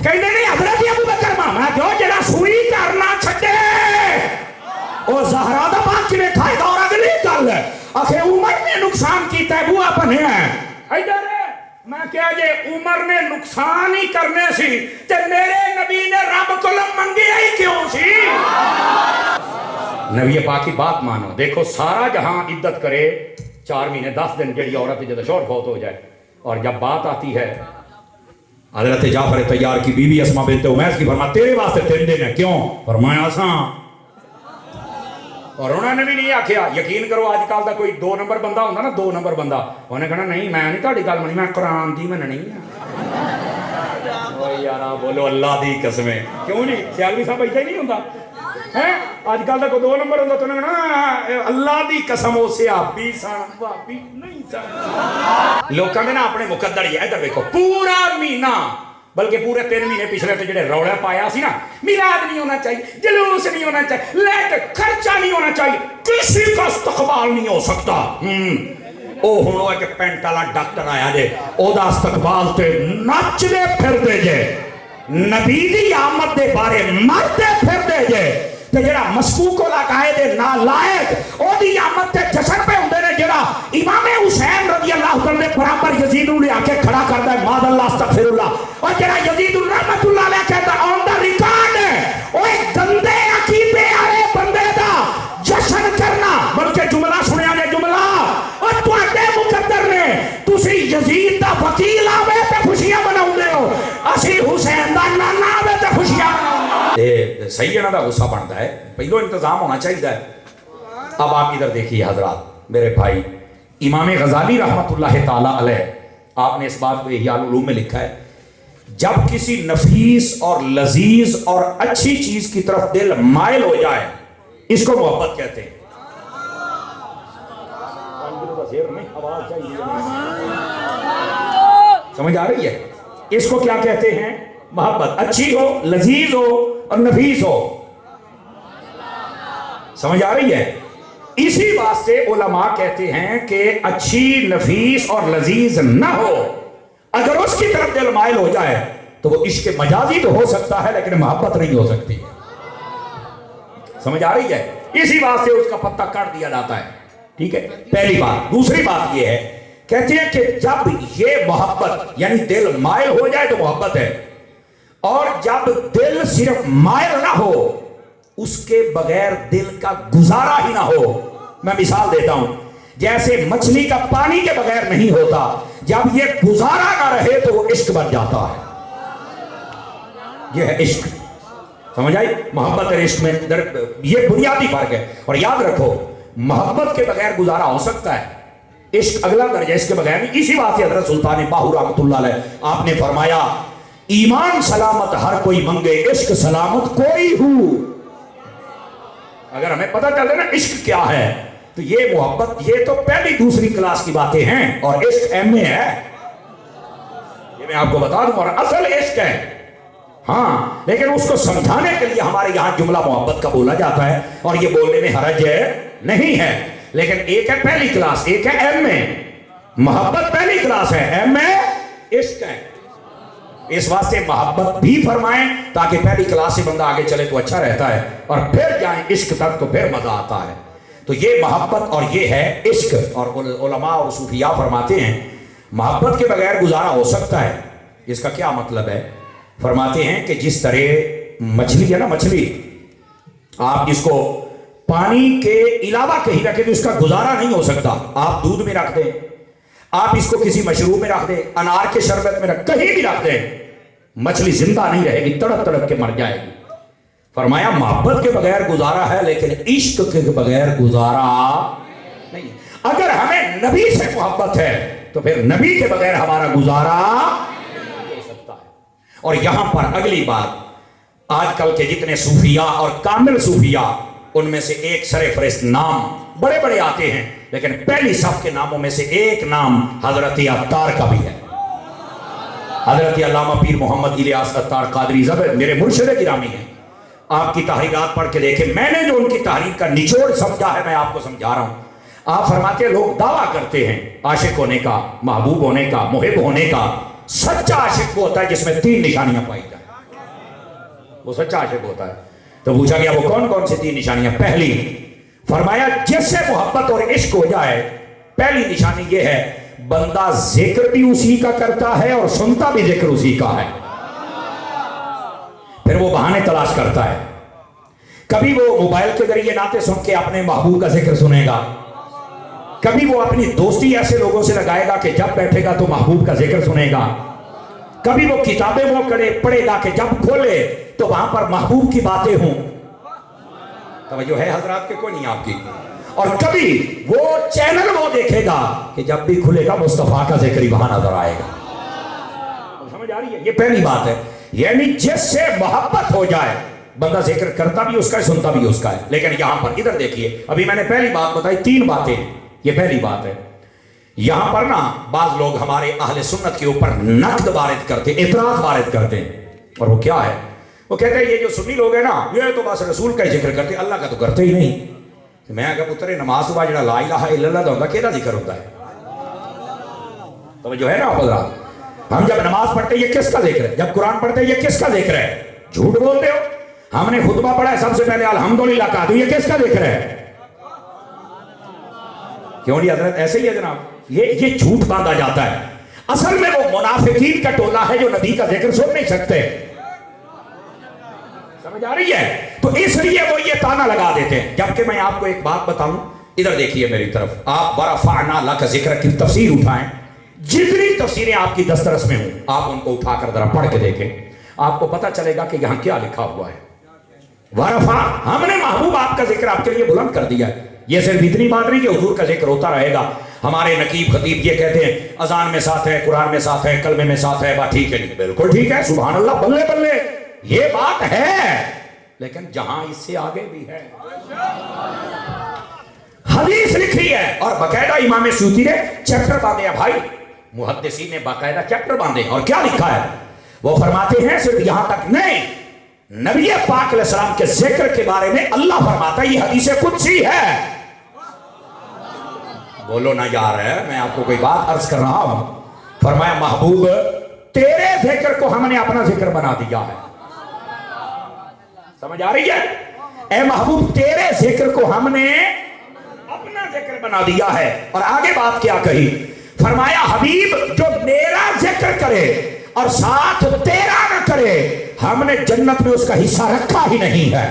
کہتے نہیں حضرت ابو بکر ماما جو جڑا سوئی کرنا چھڈے او زہرا دا بات کیویں کھائے گا اور اگلی گل اکھے عمر نے نقصان کیتا ہے بوا بنیا ہے ادھر میں کہا جے عمر نے نقصان ہی کرنے سی تے میرے نبی نے رب کو منگیا ہی کیوں سی؟ نبی پاک کی بات مانو. دیکھو سارا جہاں عدت کرے 4 مہینے 10 دن جڑی عورت جب شوہر فوت ہو جائے اور جب بات آتی ہے حضرت جعفر طیار کی بیوی اسماء بنت امیس کی فرمایا تیرے واسطے 3 دن ہے کیوں؟ فرمایا اساں اور انہوں نے بھی نہیں آکھیا یقین کرو آج کل دا کوئی 2 نمبر بندہ ہوندہ نا 2 نمبر بندہ انہوں نے کہنا نہیں میں نہیں تہاڈی گل منی میں قرآن دی مننی ہے یارا بولو اللہ دی قسمیں کیوں نہیں سیالوی صاحب ایسا ہی نہیں ہوندا آج کل دا کوئی 2 نمبر ہوندہ تو انہوں نے کہنا اللہ دی قسم ہو سے آبی سان بابی نہیں سان لوکاں نے نا اپنے مقدر ہی ہے ادھر دیکھو پورا مہینہ بلکہ پورے 3 مہینے پچھلے تو جڑے روڑا پایا سی نا میلاد نہیں ہونا چاہیے جلوس نہیں ہونا چاہیے لیکن خرچہ نہیں ہونا چاہیے کسی کا استقبال نہیں ہو سکتا او ہونو ہے کہ پینٹ والا ڈاکٹر آیا جے او دا استقبال تے نچ دے پھر دے جے نبی دی آمد دے بارے مرتے پھر دے جے تے جڑا مسکوک کو لگائے دے نالائق او دی آمد تے جشن پہ ہوندے نے جڑا امام حسین رضی اللہ عنہ نے برابر یزید نے آ کے کھڑا کردا ہے ماذ اللہ استغفر اللہ اور جڑا یزید رحمت اللہ علیہ کہتا آن دا ریکارڈ ہے او ایک گندے عقیدے والے بندے دا جشن کرنا بلکہ جملہ سنیا نے جملہ اور تواڈے مقدر نے تسی یزید دا وکیل آوے تے خوشیاں مناؤندے ہو اسی حسین دا نانا آوے تے خوشیاں مناؤندے سیدنا دا غصہ بنتا ہے پہلو انتظام ہونا چاہیے. اب آپ ادھر دیکھیے حضرات میرے بھائی امام غزالی رحمت اللہ تعالی علیہ آپ نے اس بات کو احیاء العلوم میں لکھا ہے جب کسی نفیس اور لذیذ اور اچھی چیز کی طرف دل مائل ہو جائے اس کو محبت کہتے ہیں. سمجھ آ رہی ہے؟ اس کو کیا کہتے ہیں؟ محبت. اچھی ہو لذیذ ہو اور نفیس ہو. سمجھ آ رہی ہے؟ اسی واسطے علماء کہتے ہیں کہ اچھی نفیس اور لذیذ نہ ہو اگر اس کی طرف دل مائل ہو جائے تو وہ عشق مجازی تو ہو سکتا ہے لیکن محبت نہیں ہو سکتی. سمجھ آ رہی ہے؟ اسی واسطے اس کا پتہ کاٹ دیا جاتا ہے. ٹھیک ہے پہلی بات. دوسری بات یہ ہے کہتے ہیں کہ جب یہ محبت یعنی دل مائل ہو جائے تو محبت ہے اور جب دل صرف مائل نہ ہو اس کے بغیر دل کا گزارا ہی نہ ہو. میں مثال دیتا ہوں جیسے مچھلی کا پانی کے بغیر نہیں ہوتا جب یہ گزارا نہ رہے تو وہ عشق بن جاتا ہے. یہ ہے عشق. سمجھ آئی؟ محبت اور عشق میں یہ بنیادی فرق ہے. اور یاد رکھو محبت کے بغیر گزارا ہو سکتا ہے عشق اگلا درجہ اس کے بغیر نہیں. اسی بات سے حضرت سلطان باہو رحمۃ اللہ علیہ آپ نے فرمایا ایمان سلامت ہر کوئی منگے عشق سلامت کوئی ہو. اگر ہمیں پتہ چل رہا نا عشق کیا ہے تو یہ محبت یہ تو پہلی دوسری کلاس کی باتیں ہیں اور عشق ایم اے ہے یہ میں آپ کو بتا دوں اور اصل عشق ہے. ہاں لیکن اس کو سمجھانے کے لیے ہمارے یہاں جملہ محبت کا بولا جاتا ہے اور یہ بولنے میں حرج نہیں ہے لیکن ایک ہے پہلی کلاس ایک ہے ایم اے. محبت پہلی کلاس ہے ایم اے عشق ہے. اس واسطے محبت بھی فرمائیں تاکہ پہلی کلاس سے بندہ آگے چلے تو اچھا رہتا ہے اور پھر جائیں عشق تک تو پھر مزہ آتا ہے. تو یہ محبت اور یہ ہے عشق. اور علماء اور صوفیاء فرماتے ہیں محبت کے بغیر گزارا ہو سکتا ہے. اس کا کیا مطلب ہے؟ فرماتے ہیں کہ جس طرح مچھلی ہے نا مچھلی آپ اس کو پانی کے علاوہ کہیں رکھیں تو اس کا گزارا نہیں ہو سکتا. آپ دودھ میں رکھ دیں آپ اس کو کسی مشروب میں رکھ دیں انار کے شربت میں رکھ کہیں بھی رکھ دیں مچھلی زندہ نہیں رہے گی تڑپ تڑپ کے مر جائے گی. فرمایا محبت کے بغیر گزارا ہے لیکن عشق کے بغیر گزارا نہیں. اگر ہمیں نبی سے محبت ہے تو پھر نبی کے بغیر ہمارا گزارا نہیں ہو سکتا ہے. اور یہاں پر اگلی بات آج کل کے جتنے صوفیاء اور کامل صوفیاء ان میں سے ایک سر فہرست نام بڑے بڑے آتے ہیں لیکن پہلی صف کے ناموں میں سے ایک نام حضرت عطار کا بھی ہے. حضرت علامہ پیر محمد الیاس عطار قادری صاحب میرے مرشد گرامی ہیں. آپ کی تحریرات پڑھ کے دیکھیں میں نے جو ان کی تحریر کا نچوڑ سمجھا ہے میں آپ کو سمجھا رہا ہوں. آپ فرماتے ہیں لوگ دعویٰ کرتے ہیں عاشق ہونے کا محبوب ہونے کا محب ہونے کا. سچا عاشق وہ ہوتا ہے جس میں 3 نشانیاں پائی جائیں. وہ سچا عاشق ہوتا ہے. تو پوچھا گیا وہ کون کون سی 3 نشانیاں؟ پہلی فرمایا جس سے محبت اور عشق ہو جائے پہلی نشانی یہ ہے بندہ ذکر بھی اسی کا کرتا ہے اور سنتا بھی ذکر اسی کا ہے. پھر وہ بہانے تلاش کرتا ہے. کبھی وہ موبائل کے ذریعے نعتیں سن کے اپنے محبوب کا ذکر سنے گا, کبھی وہ اپنی دوستی ایسے لوگوں سے لگائے گا کہ جب بیٹھے گا تو محبوب کا ذکر سنے گا, کبھی وہ کتابیں وہ پڑھے گا کہ جب کھولے تو وہاں پر محبوب کی باتیں ہوں. توجہ ہے حضرات کے کوئی نہیں آپ کی؟ اور کبھی وہ چینل وہ دیکھے گا کہ جب بھی کھلے گا مصطفیٰ کا ذکر ہی وہاں نظر آئے گا. سمجھ آ رہی ہے؟ یہ پہلی بات ہے. یعنی جس سے محبت ہو جائے بندہ ذکر کرتا بھی اس کا ہے سنتا بھی اس کا ہے. لیکن یہاں پر ادھر دیکھیے, ابھی میں نے پہلی بات بتائی 3 باتیں, یہ پہلی بات ہے. یہاں پر نا بعض لوگ ہمارے اہل سنت کے اوپر نقد وارد کرتے, اعتراض وارد کرتے ہیں, اور وہ کیا ہے؟ وہ کہتے ہیں یہ جو سنی لوگ ہیں نا یہ تو بس رسول کا ہی ذکر کرتے, اللہ کا تو کرتے ہی نہیں. میں اگر پترے نماز صبح جڑا لا الہ الا اللہ دا ہوتا کیدا ذکر ہوتا ہے؟ توجہ ہے نا حضرات؟ ہم جب نماز پڑھتے ہیں یہ کس کا ذکر ہے؟ جب قرآن پڑھتے ہیں یہ کس کا ذکر ہے؟ جھوٹ بولتے ہو. ہم نے خطبہ پڑھا ہے سب سے پہلے الحمدللہ کہا, تو یہ کس کا ذکر ہے؟ کیوں نہیں حضرت؟ ایسے ہی ہے جناب, یہ جھوٹ باندھا جاتا ہے. اصل میں وہ منافقین کا ٹولہ ہے جو نبی کا ذکر سن نہیں سکتے. سمجھ آ رہی ہے؟ تو اس لیے وہ یہ تانا لگا دیتے ہیں. جبکہ میں آپ کو ایک بات بتاؤں, ادھر دیکھیے میری طرف, آپ ورفعنا لک ذکرک کی تفسیر اٹھائیں, جتنی تفسیریں آپ کی دسترس میں ہوں آپ ان کو اٹھا کر ذرا پڑھ کے دیکھیں, آپ کو پتہ چلے گا کہ یہاں کیا لکھا ہوا ہے. ورفع, ہم نے محبوب آپ کا ذکر آپ کے لیے بلند کر دیا ہے. یہ صرف اتنی بات نہیں کہ حضور کا ذکر ہوتا رہے گا. ہمارے نقیب خطیب یہ کہتے ہیں اذان میں ساتھ ہے, قرآن میں ساتھ ہے, کلمے میں ساتھ ہے. بات ٹھیک ہے, نہیں بالکل ٹھیک ہے, سبحان اللہ, بلے بلے, یہ بات ہے. لیکن جہاں اس سے آگے بھی ہے, حدیث لکھی ہے اور باقاعدہ امام سیوطی نے چیپٹر باندھے ہیں بھائی, محدثین نے باقاعدہ چیپٹر باندھے. اور کیا لکھا ہے؟ وہ فرماتے ہیں صرف یہاں تک نہیں, نبی پاک علیہ السلام کے ذکر کے بارے میں اللہ فرماتا ہے یہ حدیث قدسی ہے. بولو نہ یار, ہے میں آپ کو کوئی بات عرض کر رہا ہوں. فرمایا محبوب تیرے ذکر کو ہم نے اپنا ذکر بنا دیا ہے. سمجھ آ رہی ہے؟ اے محبوب تیرے ذکر کو ہم نے اپنا ذکر بنا دیا ہے. اور آگے بات کیا کہی؟ فرمایا حبیب جو میرا ذکر کرے اور ساتھ تیرا نہ کرے ہم نے جنت میں اس کا حصہ رکھا ہی نہیں ہے.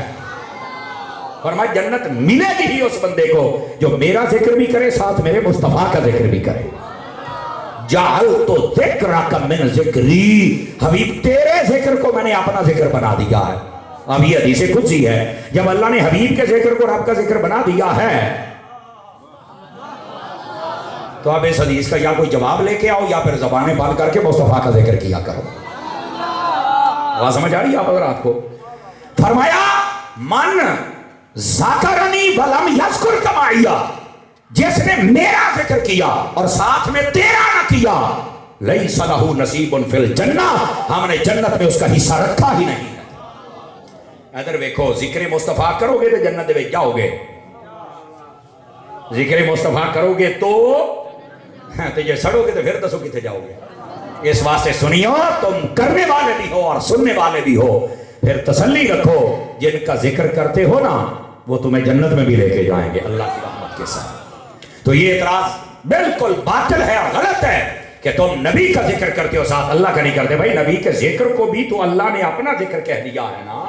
فرمایا جنت ملے گی ہی اس بندے کو جو میرا ذکر بھی کرے ساتھ میرے مصطفیٰ کا ذکر بھی کرے. جعلت ذکرک من ذکری, حبیب تیرے ذکر کو میں نے اپنا ذکر بنا دیا ہے. اب یہ حدیث قدسی ہے. جب اللہ نے حبیب کے ذکر کو رب کا ذکر بنا دیا ہے تو اب اس حدیث کا یا کوئی جواب لے کے آؤ یا پھر زبانیں بند کر کے مصطفیٰ کا ذکر کیا کرو. بات سمجھ آ رہی ہے آپ حضرات کو؟ فرمایا من ذاکرنی ولم یذکر کمائیا, جس نے میرا ذکر کیا اور ساتھ میں تیرا نہ کیا, لیس لہ نصیب فی الجنہ, ہم نے جنت میں اس کا حصہ رکھا ہی نہیں ہے. ادھر دیکھو, ذکر مصطفیٰ کرو گے تو جنت میں جاؤ گے, ذکر مصطفیٰ کرو گے تو یہ سڑو گے تو پھر دسو کتنے جاؤ گے. اس واسطے سنیو, تم کرنے والے بھی ہو اور سننے والے بھی ہو, پھر تسلی رکھو جن کا ذکر کرتے ہو نا وہ تمہیں جنت میں بھی لے کے جائیں گے اللہ کی رحمت کے ساتھ. تو یہ اعتراض بالکل باطل ہے اور غلط ہے کہ تم نبی کا ذکر کرتے ہو ساتھ اللہ کا نہیں کرتے. بھائی نبی کے ذکر کو بھی تو اللہ نے اپنا ذکر کہہ دیا ہے نا,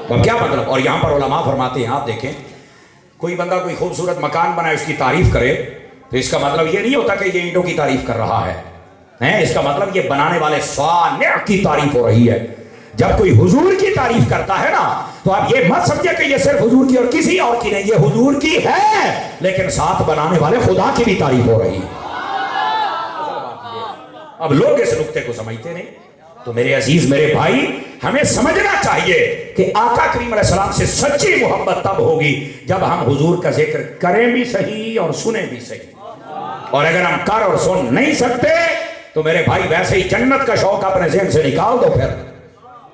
تو کیا مطلب؟ اور یہاں پر علماء فرماتے ہیں, آپ دیکھیں کوئی بندہ کوئی خوبصورت مکان بنائے اس کی تعریف کرے تو اس کا مطلب یہ نہیں ہوتا کہ یہ اینٹوں کی تعریف کر رہا ہے. اس کا مطلب یہ بنانے والے صانع کی تعریف ہو رہی ہے. جب کوئی حضور کی تعریف کرتا ہے نا تو آپ یہ مت سمجھے کہ یہ صرف حضور کی اور کسی اور کی نہیں, یہ حضور کی ہے لیکن ساتھ بنانے والے خدا کی بھی تعریف ہو رہی ہے. اب لوگ اس نقطے کو سمجھتے نہیں. تو میرے عزیز میرے بھائی, ہمیں سمجھنا چاہیے کہ آقا کریم علیہ السلام سے سچی محبت تب ہوگی جب ہم حضور کا ذکر کریں بھی صحیح اور سنیں بھی صحیح. اور اگر ہم کر اور سن نہیں سکتے تو میرے بھائی ویسے ہی جنت کا شوق اپنے ذہن سے نکال دو, پھر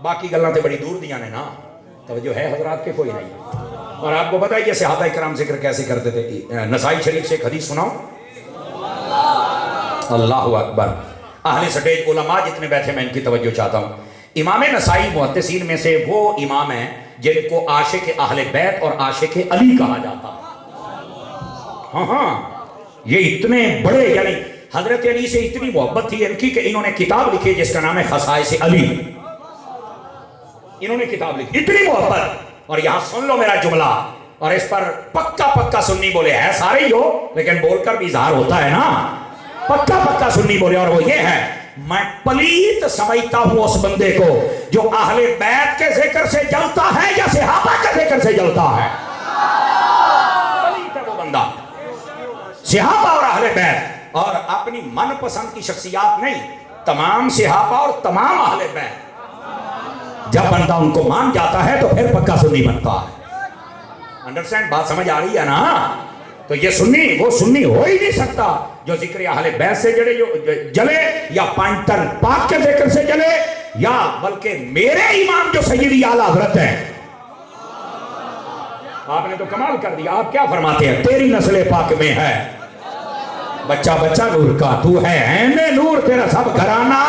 باقی گلیں تو بڑی دور دیاں نے نا. توجہ ہے حضرات کے کوئی نہیں؟ اور آپ کو پتہ ہے یہ صحابہ کرام ذکر کیسے کرتے تھے؟ نسائی شریف سے ایک حدیث سناؤ. اللہ اکبر. اہل سٹیج علماء جتنے بیٹھے میں ان کی توجہ چاہتا ہوں. امام نسائی محدثین میں سے وہ امام ہیں جن کو عاشق اہل بیت اور عاشق علی کہا جاتا ہے. ہاں یہ اتنے بڑے، یعنی حضرت علی سے اتنی محبت تھی ان کی کہ انہوں نے کتاب لکھی جس کا نام ہے خصائص علی. انہوں نے کتاب لکھی، اتنی محبت. اور یہاں سن لو میرا جملہ، اور اس پر پکا سنی بولے ہے سارے ہی ہو، لیکن بول کر بھی اظہار ہوتا ہے نا. پکا سنی بولے، اور وہ یہ ہے، میں پلیت سمجھتا ہوں اس بندے کو جو اہل بیت کے ذکر سے جلتا ہے یا صحابہ کے ذکر سے جلتا ہے. پلیت ہے وہ بندہ، صحابہ اور اہل بیت، اور اپنی من پسند کی شخصیات نہیں، تمام صحابہ اور تمام اہل بیت. جب بندہ ان کو مان جاتا ہے تو پھر پکا سنی بنتا ہے. انڈرسٹینڈ؟ بات سمجھ آ رہی ہے نا؟ تو یہ سنی وہ سنی ہو ہی نہیں سکتا جو ذکر اہل بیت سے جلے یا پائنٹر پاک کے ذکر سے جلے، یا بلکہ میرے امام جو سیدی اعلیٰ حضرت ہیں. آپ نے تو کمال کر دیا. آپ کیا فرماتے ہیں؟ تیری نسل پاک میں ہے بچہ نور کا، تو ہے عین نور، تیرا سب گھرانہ.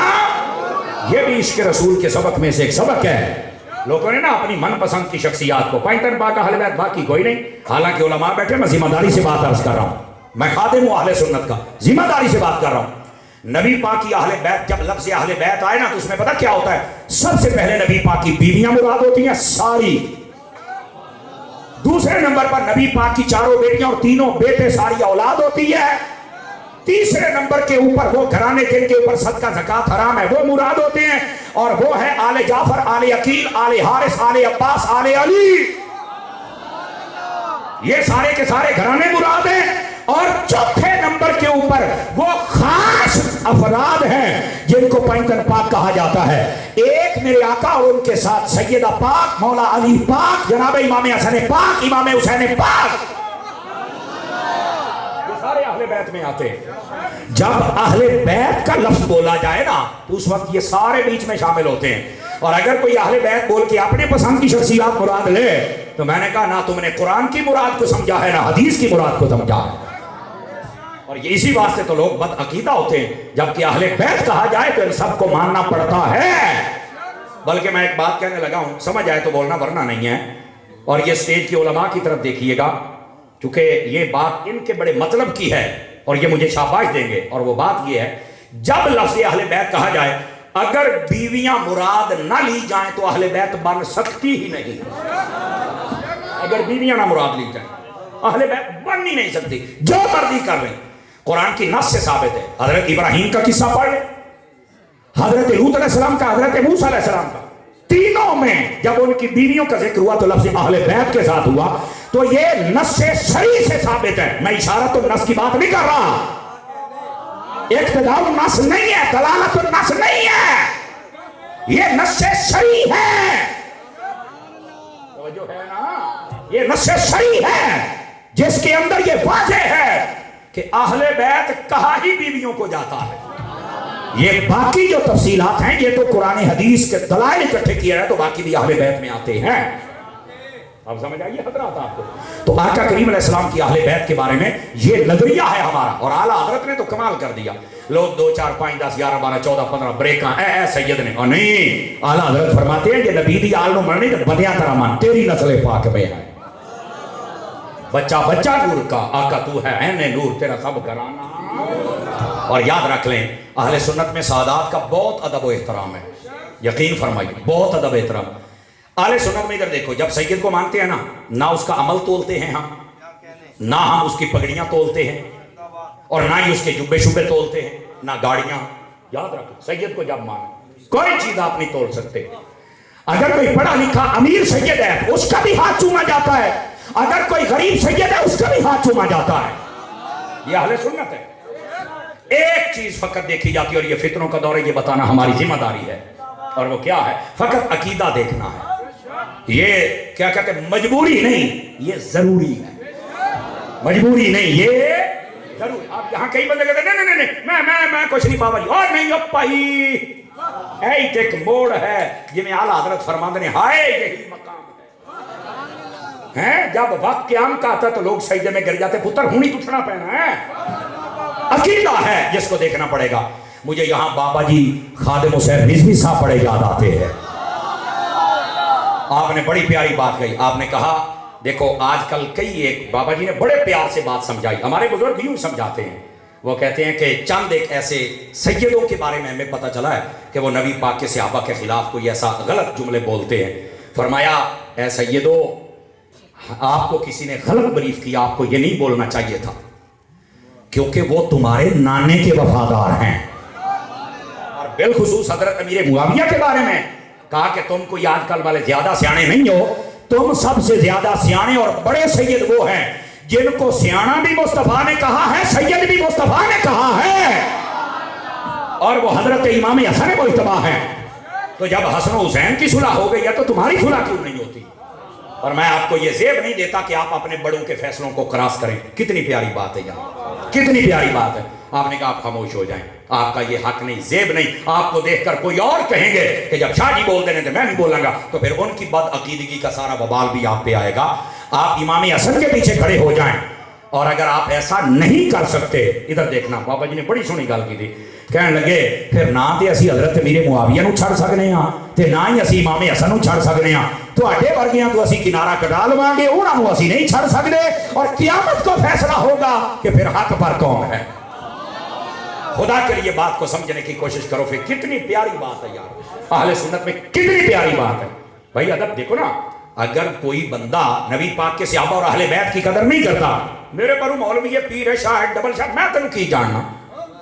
یہ بھی عشق رسول کے سبق میں سے ایک سبق ہے. لوگوں نے نا اپنی من پسند کی شخصیات کو، پائنٹر پاک اہل بیت باقی کوئی نہیں. حالانکہ علماء بیٹھے، میں ذمہ داری سے بات عرض کر رہا ہوں، میں خادم ہوں اہل سنت کا، ذمہ داری سے بات کر رہا ہوں. نبی پاک کی اہل بیت، جب لفظ اہل بیت آئے نا تو اس میں پتہ کیا ہوتا ہے؟ سب سے پہلے نبی پاک کی بیویاں مراد ہوتی ہیں ساری. دوسرے نمبر پر نبی پاک کی چاروں بیٹیاں اور تینوں بیٹے ساری اولاد ہوتی ہے. تیسرے نمبر کے اوپر وہ گھرانے جن کے اوپر صدقہ زکات حرام ہے وہ مراد ہوتے ہیں، اور وہ ہے آل جعفر، آل عقیل، آل حارث، آل عباس، آل علی. یہ سارے کے سارے گھرانے مراد ہیں. اور چوتھے نمبر کے اوپر وہ خاص افراد ہیں جن کو پائنٹر پاک کہا جاتا ہے. ایک میرے آقا اور ان کے ساتھ سیدہ پاک، مولا علی پاک، جناب امام حسن پاک، امام حسین پاک، سارے اہل بیت میں آتے ہیں. جب اہل بیت کا لفظ بولا جائے نا تو اس وقت یہ سارے بیچ میں شامل ہوتے ہیں. اور اگر کوئی اہل بیت بول کے اپنے پسند کی شخصیات مراد لے تو میں نے کہا نہ تم نے قرآن کی مراد کو سمجھا ہے نہ حدیث کی مراد کو سمجھا ہے. اور یہ اسی واسطے تو لوگ بد عقیدہ ہوتے ہیں. جبکہ اہل بیت کہا جائے تو ان سب کو ماننا پڑتا ہے. بلکہ میں ایک بات کہنے لگا ہوں، سمجھ آئے تو بولنا ورنہ نہیں ہے. اور یہ اسٹیج کی علماء کی طرف دیکھیے گا، کیونکہ یہ بات ان کے بڑے مطلب کی ہے اور یہ مجھے شاباش دیں گے. اور وہ بات یہ ہے، جب لفظ اہل بیت کہا جائے، اگر بیویاں مراد نہ لی جائیں تو اہل بیت بن سکتی ہی نہیں. اگر بیویاں نہ مراد لی جائیں اہل بیت بن ہی نہیں سکتی، جو مرضی کر لیں. قرآن کی نص سے ثابت ہے. حضرت ابراہیم کا قصہ پڑھ لیں، حضرت لوط علیہ السلام کا، حضرت موسیٰ علیہ السلام کا. تینوں میں جب ان کی بیویوں کا ذکر ہوا تو لفظ اہل بیت کے ساتھ ہوا. تو یہ نص صریح سے ثابت ہے. میں اشارت النص کی بات نہیں کر رہا، اقتضاء النص نہیں ہے، دلالت النص نہیں ہے، یہ نص صریح ہے. توجہ ہے نا؟ یہ نص صریح ہے جس کے اندر یہ واضح ہے کہ اہل بیت کہا ہی بیویوں کو جاتا ہے. یہ باقی جو تفصیلات ہیں یہ تو قرآن حدیث کے دلائل اکٹھے کیے ہیں تو باقی بھی اہل بیت میں آتے ہیں. اب سمجھ آئیے حضرات آپ کو. تو آقا کریم علیہ السلام کی اہل بیت کے بارے میں یہ نظریہ ہے ہمارا. اور اعلیٰ حضرت نے تو کمال کر دیا. لوگ 2 4 5 10 11 12 14 15 بریکاں اے سید نے، اور نہیں، اعلیٰ حضرت فرماتے ہیں یہ نبی دی آل نو مرنی تو بدیاں طرح مان، تیری نسل پاک میں ہے بچہ نور کا، آقا تو ہے عین نور، تیرا سب گھرانہ. اور یاد رکھ لیں اہل سنت میں سعادات کا بہت ادب و احترام ہے. یقین فرمائیے بہت ادب احترام. اہل سنت میں ادھر دیکھو، جب سید کو مانتے ہیں نا، نہ اس کا عمل تولتے ہیں ہم، نہ ہم اس کی پگڑیاں تولتے ہیں، اور نہ ہی اس کے جبے شبے تولتے ہیں، نہ گاڑیاں. یاد رکھو سید کو جب مانے کوئی چیز آپ نہیں تول سکتے. اگر کوئی پڑھا لکھا امیر سید ہے اس کا بھی ہاتھ چوما جاتا ہے، اگر کوئی غریب سید ہے اس کا بھی ہاتھ چوما جاتا ہے. یہ اہل سنت ہے. ایک چیز فقط دیکھی جاتی ہے اور یہ فتنوں کا دور ہے، یہ بتانا ہماری ذمہ داری ہے. اور وہ کیا ہے؟ فقط عقیدہ دیکھنا ہے. یہ کیا کہتے ہیں؟ مجبوری نہیں، یہ ضروری ہے. مجبوری نہیں، یہ ضروری. آپ یہاں کئی بندے کہتے ہیں نہیں میں کچھ نہیں پاوا جی، اور نہیں اپائی ایک ایک موڑ ہے جنہیں اعلیٰ حضرت فرماندے نے ہائے یہی مقام ہے. جب وقت قیام کا آتا تو لوگ سجدے میں گر جاتے، پتر ہونی اٹھنا پڑنا ہے. عقیدہ ہے جس کو دیکھنا پڑے گا. مجھے یہاں بابا جی خادم حسین رضوی صاحب بڑے یاد آتے ہیں. آپ نے بڑی پیاری بات کہی. آپ نے کہا دیکھو آج کل کئی ایک بابا جی نے بڑے پیار سے بات سمجھائی. ہمارے بزرگ یوں سمجھاتے ہیں, وہ کہتے ہیں کہ چند ایک ایسے سیدوں کے بارے میں ہمیں پتہ چلا ہے کہ وہ نبی پاک کے صحابہ کے خلاف کوئی ایسا غلط جملے بولتے ہیں. فرمایا اے سیدو, آپ کو کسی نے غلط بریف کیا, آپ کو یہ نہیں بولنا چاہیے تھا کیونکہ وہ تمہارے نانے کے وفادار ہیں. اور بالخصوص حضرت امیر معاویہ کے بارے میں کہا کہ تم کوئی آج کل والے زیادہ سیانے نہیں ہو, تم سب سے زیادہ سیانے اور بڑے سید وہ ہیں جن کو سیانہ بھی مصطفیٰ نے کہا ہے, سید بھی مصطفیٰ نے کہا ہے, اور وہ حضرت امام حسن مجتبی ہیں. تو جب حسن و حسین کی صلح ہو گئی ہے تو تمہاری صلح کیوں نہیں ہوتی؟ اور میں آپ کو یہ زیب نہیں دیتا کہ آپ اپنے بڑوں کے فیصلوں کو کراس کریں. کتنی پیاری بات ہے یہاں, کتنی پیاری بات ہے. آپ نے کہا آپ خاموش ہو جائیں, آپ کا یہ حق نہیں, زیب نہیں. آپ کو دیکھ کر کوئی اور کہیں گے کہ جب شاہ جی بول دینے تھے میں نہیں بولوں گا, تو پھر ان کی بد عقیدگی کا سارا وبال بھی آپ پہ آئے گا. آپ امام حسن کے پیچھے کھڑے ہو جائیں, اور اگر آپ ایسا نہیں کر سکتے, ادھر دیکھنا بابا جی نے بڑی سونی گل کی تھی. کہنے لگے پھر نہ تے اسی حضرت امیر معاویہ نو چھڑ سکنے ہاں تے نہ ہی اسی امام حسن نو چھڑ سکنے ہاں. تواڈے ورگیاں تو اسی کنارہ کٹا لواں گے, انہاں نو اسی نہیں چھڑ سکدے, اور قیامت کو فیصلہ ہوگا کہ پھر حق پر کون ہے. خدا کے لیے بات کو سمجھنے کی کوشش کرو. پھر کتنی پیاری بات ہے یار, اہل سنت میں کتنی پیاری بات ہے. بھائی ادب دیکھو نا, اگر کوئی بندہ نبی پاک کے صحابہ اور اہل بیت کی قدر نہیں کرتا, میرے پرو مولوی ہے, پیر ہے, شاہ ہے, ڈبل شاہ, میں تینوں کی جاننا,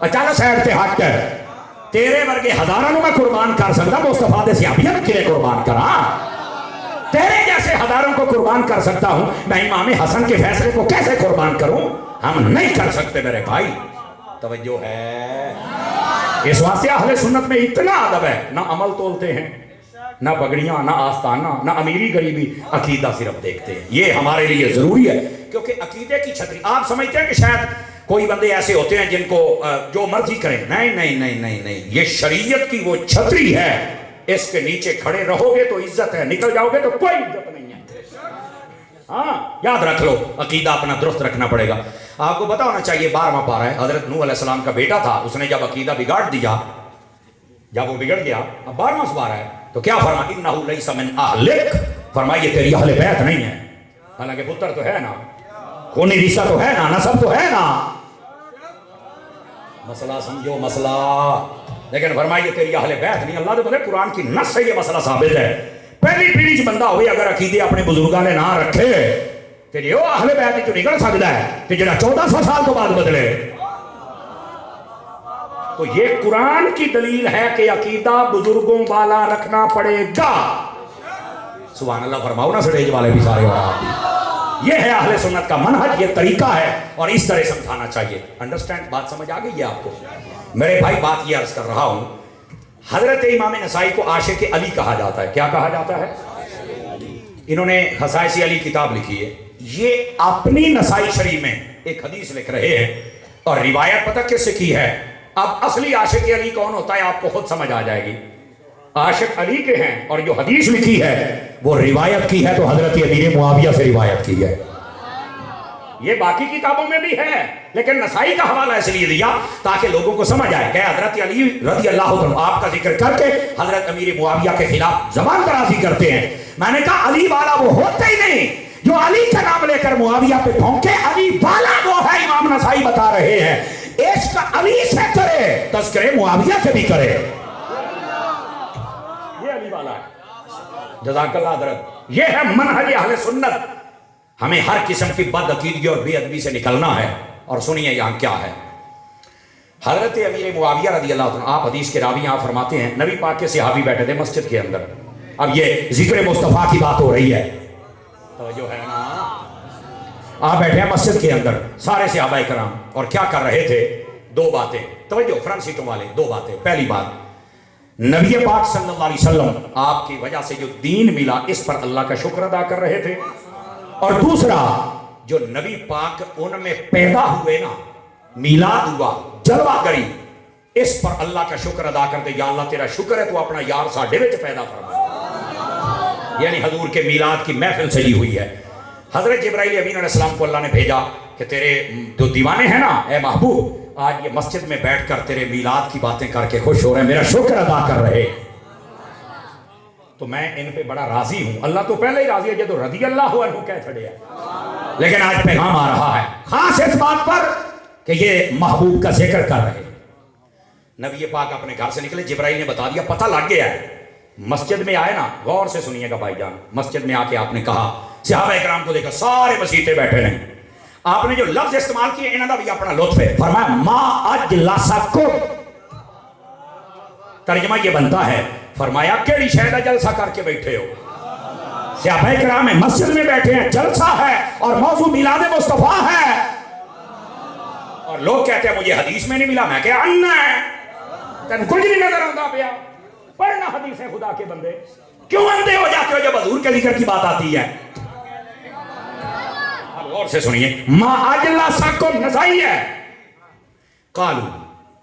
اچانک سائڈ تے ہٹ ہے. تیرے ورگے ہزاراں نو میں قربان کر سکتا, مصطفیٰ دے صحابیاں نو کیویں قربان کراں؟ تیرے جیسے ہزاروں کو قربان کر سکتا ہوں, میں امام حسن کے فیصلے کو کیسے قربان کروں؟ ہم نہیں کر سکتے میرے بھائی. توجہ ہے. اس واسطے اہل سنت میں اتنا ادب ہے, نہ عمل تولتے ہیں, نہ پگڑیاں, نہ آستانہ, نہ امیری غریبی, عقیدہ صرف دیکھتے ہیں. یہ ہمارے لیے ضروری ہے کیونکہ عقیدے کی چھتری. آپ سمجھتے ہیں کہ شاید کوئی بندے ایسے ہوتے ہیں جن کو جو مرضی کریں, نہیں نہیں نہیں نہیں نہیں, یہ شریعت کی وہ چھتری ہے, اس کے نیچے کھڑے رہو گے تو عزت ہے, نکل جاؤ گے تو کوئی عزت نہیں ہے. ہاں یاد رکھ لو, عقیدہ اپنا درست رکھنا پڑے گا. آپ کو پتا ہونا چاہیے 12واں پارہ ہے, حضرت نوح علیہ السلام کا بیٹا تھا, اس نے جب عقیدہ بگاڑ دیا, جب وہ بگڑ گیا, اب 12واں پارہ ہے, تو کیا فرمایا, انہ لیس من اہلک, فرمایا یہ تیری اہل بیت نہیں ہے. حالانکہ پتر تو ہے نا, خونی رشتہ تو ہے نا, نسب تو ہے نا, مسئلہ سمجھو مسئلہ, لیکن فرمایا یہ تیری اہل بیت نہیں. اللہ نے بولے قرآن کی نص سے یہ مسئلہ ثابت ہے. پہلی پیڑھی بندہ ہوئے اگر عقیدے اپنے بزرگاں نے نہ رکھے کہ یہ اہل بیت جو نکل سکتا ہے کہ جڑا 1400 سال تو بعد بدلے. تو یہ قرآن کی دلیل ہے کہ عقیدہ بزرگوں والا رکھنا پڑے گا. سبحان اللہ فرماؤ نا سٹیج والے بھی سارے وہاں. یہ ہے اہل سنت کا منہج, یہ طریقہ ہے, اور اس طرح سمجھانا چاہیے. انڈرسٹینڈ, بات سمجھ آ گئی ہے آپ کو میرے بھائی؟ بات یہ عرض کر رہا ہوں, حضرت امام نسائی کو عاشق علی کہا جاتا ہے. کیا کہا جاتا ہے؟ انہوں نے خصائص علی کتاب لکھی ہے. یہ اپنی نسائی شریف میں ایک حدیث لکھ رہے ہیں, اور روایت پتہ کس سے کی ہے؟ اب اصلی عاشق علی کون ہوتا ہے آپ کو خود سمجھ آ جائے گی. عاشق علی کے ہیں, اور جو حدیث لکھی ہے وہ روایت کی ہے تو حضرت امیر معاویہ سے روایت کی ہے. یہ باقی کتابوں میں بھی ہے, لیکن نسائی کا حوالہ اس لیے دیا تاکہ لوگوں کو سمجھ آئے کہ حضرت علی رضی اللہ عنہ آپ کا ذکر کر کے حضرت امیر معاویہ کے خلاف زبان درازی کرتے ہیں. میں نے کہا علی والا وہ ہوتا ہی نہیں جو علی کا نام لے کر معاویہ پہ بھونکے. علی والا وہ ہے, امام نسائی بتا رہے ہیں, عشق علی سے کرے, تذکرے معاویہ سے بھی کرے. یہ علی والا ہے. جزاک اللہ حضرت. یہ ہے منہج اہل سنت. ہمیں ہر قسم کی بد عقیدگی اور بے ادبی سے نکلنا ہے. اور سنیے یہاں کیا ہے. حضرت امیر معاویہ رضی اللہ عنہ, آپ حدیث کے راوی, آپ فرماتے ہیں نبی پاک کے صحابی بیٹھے تھے مسجد کے اندر. اب یہ ذکر مصطفیٰ کی بات ہو رہی ہے, توجہ ہے نا. آپ بیٹھے ہیں مسجد کے اندر سارے صحابہ کرام, اور کیا کر رہے تھے؟ دو باتیں. توجہ فرنٹ سیٹوں والے, دو باتیں. پہلی بات, نبی پاک صلی اللہ علیہ وسلم آپ کی وجہ سے جو دین ملا اس پر اللہ کا شکر ادا کر رہے تھے. اور دوسرا, جو نبی پاک ان میں پیدا ہوئے نا, میلاد ہوا, جلوہ گری, اس پر اللہ کا شکر ادا کرتے. یا اللہ تیرا شکر ہے تو اپنا یار ساڈے وچ پیدا فرما. یعنی حضور کے میلاد کی محفل سجی ہوئی ہے. حضرت جبرائیل امین علیہ السلام کو اللہ نے بھیجا کہ تیرے جو دیوانے ہیں نا اے محبوب, آج یہ مسجد میں بیٹھ کر تیرے میلاد کی باتیں کر کے خوش ہو رہے ہیں, میرا شکر ادا کر رہے, تو میں ان پہ بڑا راضی ہوں. اللہ تو پہلے ہی راضی ہے, یہ تو رضی اللہ عنہ کہہ چھڑے ہیں. لیکن آج پیغام آ رہا ہے خاص اس بات پر کہ یہ محبوب کا ذکر کر رہے. نبی پاک اپنے گھر سے نکلے, جبرائیل نے بتا دیا, پتہ لگ گیا ہے. مسجد میں آئے نا, غور سے سنیے گا بھائی جان, مسجد میں آ کے آپ نے کہا, صحابہ کرام کو دیکھا سارے مسیحے بیٹھے ہیں, آپ نے جو لفظ استعمال کیے انہوں نے بھی اپنا لطف ہے. فرمایا ما اجلسکم, ترجمہ یہ بنتا ہے, فرمایا کیڑی شہدہ جلسہ کر کے بیٹھے ہو. صحابہ کرام مسجد میں بیٹھے ہیں, جلسہ ہے اور موضوع میلاد مصطفیٰ ہے, اور لوگ کہتے ہیں مجھے حدیث میں نہیں ملا. میں کہا انا ہے, تن کچھ نہیں نظر آتا پیا, پڑھنا حدیث ہے خدا کے بندے, کیوں اندھے ہو جاتے ہو جب حضور کے ذکر کی بات آتی ہے. اب غور سے سنیے, ما اجلسکم نسائی ہے. قالو,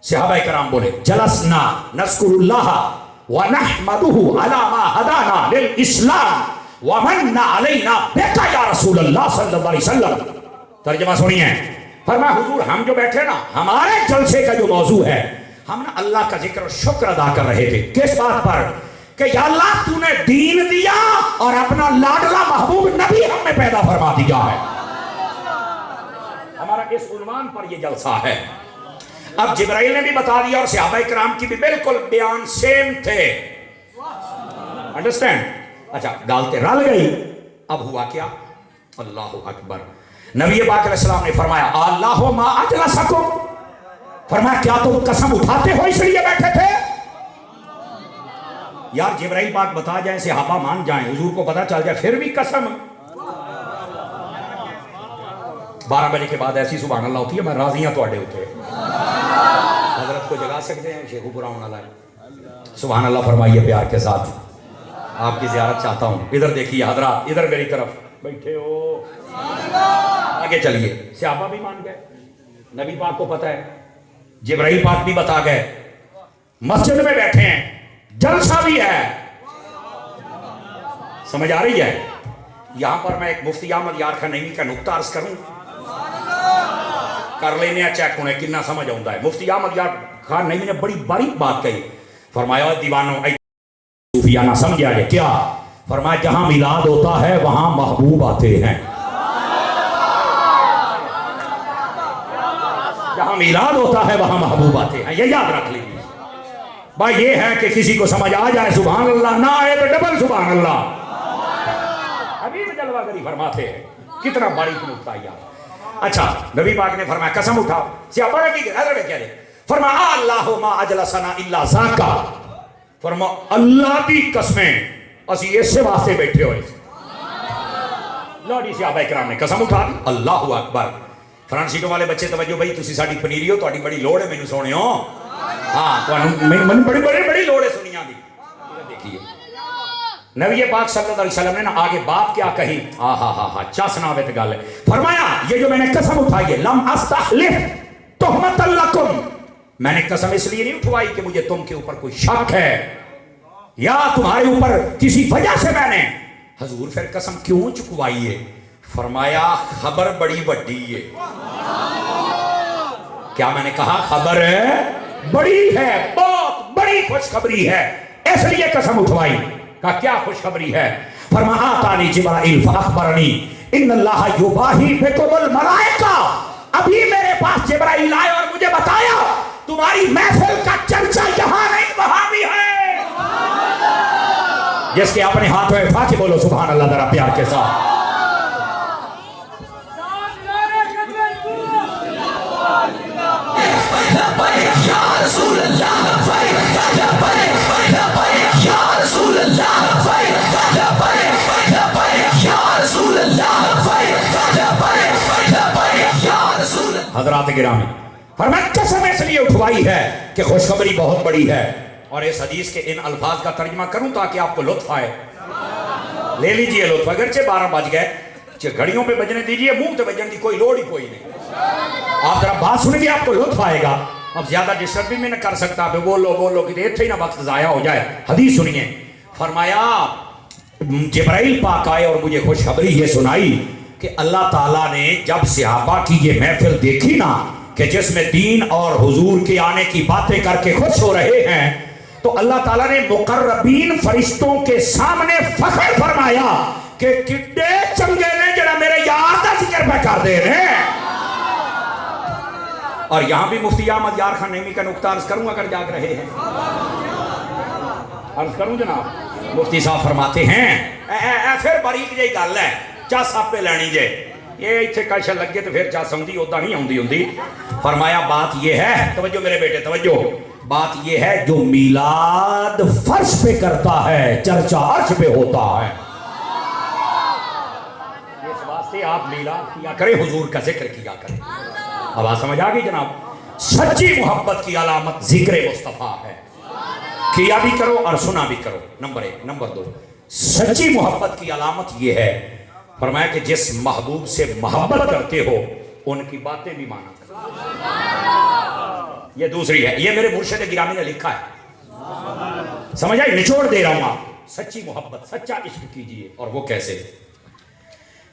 صحابہ کرام بولے, جلسنا نذکر اللہ ونحمدہ علی ما ہدانا للاسلام ومن علینا بک یا رسول اللہ صلی اللہ علیہ وسلم. ترجمہ سنیے, فرمایا حضور ہم جو بیٹھے نا, ہمارے جلسے کا جو موضوع ہے, ہم نا اللہ کا ذکر و شکر ادا کر رہے تھے. کس بات پر؟ کہ یا اللہ تو نے دین دیا اور اپنا لاڈلا محبوب نبی ہم میں پیدا فرما دیا ہے. ہمارا اس عنوان پر یہ جلسہ ہے. اب جبرائیل نے بھی بتا دیا اور صحابہ کرام کی بھی بالکل بیان سیم تھے. انڈرسٹینڈ؟ اچھا گالتے رل گئی. اب ہوا کیا؟ اللہ اکبر. نبی پاک علیہ السلام نے فرمایا اللہ ما اجلسکم, فرمایا کیا تم قسم اٹھاتے ہو اس لیے بیٹھے تھے؟ یار جبرائیل پاک بتا جائیں, صحابہ مان جائیں, حضور کو پتا چل جائے, پھر بھی قسم. 12 بجے کے بعد ایسی سبحان اللہ ہوتی ہے, میں راضی ہوں تواڈے اوتے. حضرت کو جگا سکتے ہیں, شیخو براؤن والا ہے, سبحان اللہ فرمائیے پیار کے ساتھ. آپ کی زیارت چاہتا ہوں. ادھر دیکھیے حضرات, ادھر میری طرف بیٹھے ہو, آگے چلیے. صحابہ بھی مان گئے, نبی پاک کو پتہ ہے, جبرائیل پاک بھی بتا گئے, مسجد میں بیٹھے ہیں, جلسہ بھی ہے. سمجھ آ رہی ہے؟ یہاں پر میں ایک مفتی احمد یار خان نعیمی کا نقطہ عرض کروں, کر لینے چیک ہونے کتنا سمجھ آتا ہے. مفتی احمد یار خان نعیمی نے بڑی باریک بات کہی. فرمایا دیوانوں صوفیانہ سمجھا جائے کیا؟ فرمایا جہاں میلاد ہوتا ہے وہاں محبوب آتے ہیں. جہاں میلاد ہوتا ہے وہاں محبوب آتے ہیں, یہ یاد رکھ لیجیے. بھائی یہ ہے کہ کسی کو سمجھ آ جائے سبحان اللہ, نہ آئے تو ڈبل سبحان اللہ. حبیب جلوہ گری فرماتے ہیں, کتنا بڑی نقطہ یار. اچھا نبی پاک نے فرمایا قسم اٹھاؤ. صحابہ کی حضرت کہہ رہے, فرمایا اللہ ما اجلسنا الا ذاکا, فرمایا اللہ کی قسمیں اسی اس سے واسطے بیٹھے ہوئے. لوڈی صحابہ کرام نے قسم اٹھا دی. اللہ اکبر. فرنٹ سیٹوں والے بچے توجہ بھائی, تسی ساڈی پنیری ہو, تہاڈی بڑی لوڑ ہے مینوں سونے ہو. ہاں تانوں بڑی لوڑ ہے سنیاں دی. دیکھیے نبی پاک صلی اللہ علیہ وسلم نے نا آگے بات کیا کہی, چس نہ آوے تے گل. فرمایا یہ جو میں نے قسم اٹھائی ہے, لم استحلف تہمت لکم, میں نے قسم اس لیے نہیں اٹھوائی کہ مجھے تم کے اوپر کوئی شک ہے یا تمہارے اوپر کسی وجہ سے میں نے. حضور پھر قسم کیوں چکوائی ہے؟ فرمایا خبر بڑی وڈی ہے. کیا میں نے کہا؟ خبر بڑی ہے, بہت بڑی خوشخبری ہے, اس لیے قسم اٹھوائی. کہا کیا خوشخبری ہے؟ فرمایا آتانی جبرائیل فاخبرنی ان اللہ یباہی بکم الملائکہ, ابھی میرے پاس جبرائیل آئے اور مجھے بتایا تمہاری محفل کا چرچا یہاں نہیں وہاں بھی ہے. جس کے اپنے ہاتھ میں اٹھا کے بولو سبحان اللہ ذرا پیار کے ساتھ. حضرات گرامی, فرمایا قسم اس لیے اٹھوائی ہے کہ خوشخبری بہت بڑی ہے. اور اس حدیث کے ان الفاظ کا ترجمہ کروں تاکہ آپ کو لطف آئے. لے لیجئے لطف, اگرچہ 12 بج گئے, گھڑیوں پہ بجنے دیجئے, منہ تے بجنے کی کوئی لوڑ ہی کوئی نہیں. آپ ذرا بات سنیں گے آپ کو لطف آئے گا. اب زیادہ ڈسٹرب بھی میں نہ کر سکتا, بولو کہ اتنے ہی نہ وقت ضائع ہو جائے. حدیث سنیے. فرمایا جبرائیل پاک آئے اور مجھے خوشخبری یہ سنائی کہ اللہ تعالیٰ نے جب صحابہ کی یہ محفل دیکھی نا, کہ جس میں دین اور حضور کے آنے کی باتیں کر کے خوش ہو رہے ہیں، تو اللہ تعالیٰ نے مقربین فرشتوں کے سامنے فخر فرمایا کہ کڈے چنگے نے جڑا میرے یار دا ذکر پہ کر دے رہے ہیں۔ اور یہاں بھی مفتی احمد یار خان نعیمی کا نقطہ عرض کروں اگر جاگ رہے ہیں، عرض کروں جناب۔ مفتی صاحب فرماتے ہیں پھر باریک جہی گل ہے، چس آپ پہ لینی جے، یہ اتنے کشا لگے تو پھر چس آؤں ادا نہیں آؤں۔ فرمایا بات یہ ہے، توجہ میرے بیٹے توجہ، بات یہ ہے جو میلاد فرش پہ کرتا ہے چرچا عرش پہ ہوتا ہے۔ اس واسطے آپ میلاد کیا کریں، حضور کا ذکر کیا کریں۔ اب آپ سمجھ آگئی جناب؟ سچی محبت کی علامت ذکر مصطفیٰ ہے، کیا بھی کرو اور سنا بھی کرو، نمبر 1۔ نمبر 2، سچی محبت کی علامت یہ ہے، فرمایا کہ جس محبوب سے محبت کرتے ہو ان کی باتیں بھی مانا کرو۔ یہ دوسری ہے، یہ میرے مرشد گرامی نے لکھا ہے، سمجھ آئی؟ نچوڑ دے رہا ہوں آپ۔ سچی محبت، سچا عشق کیجئے، اور وہ کیسے؟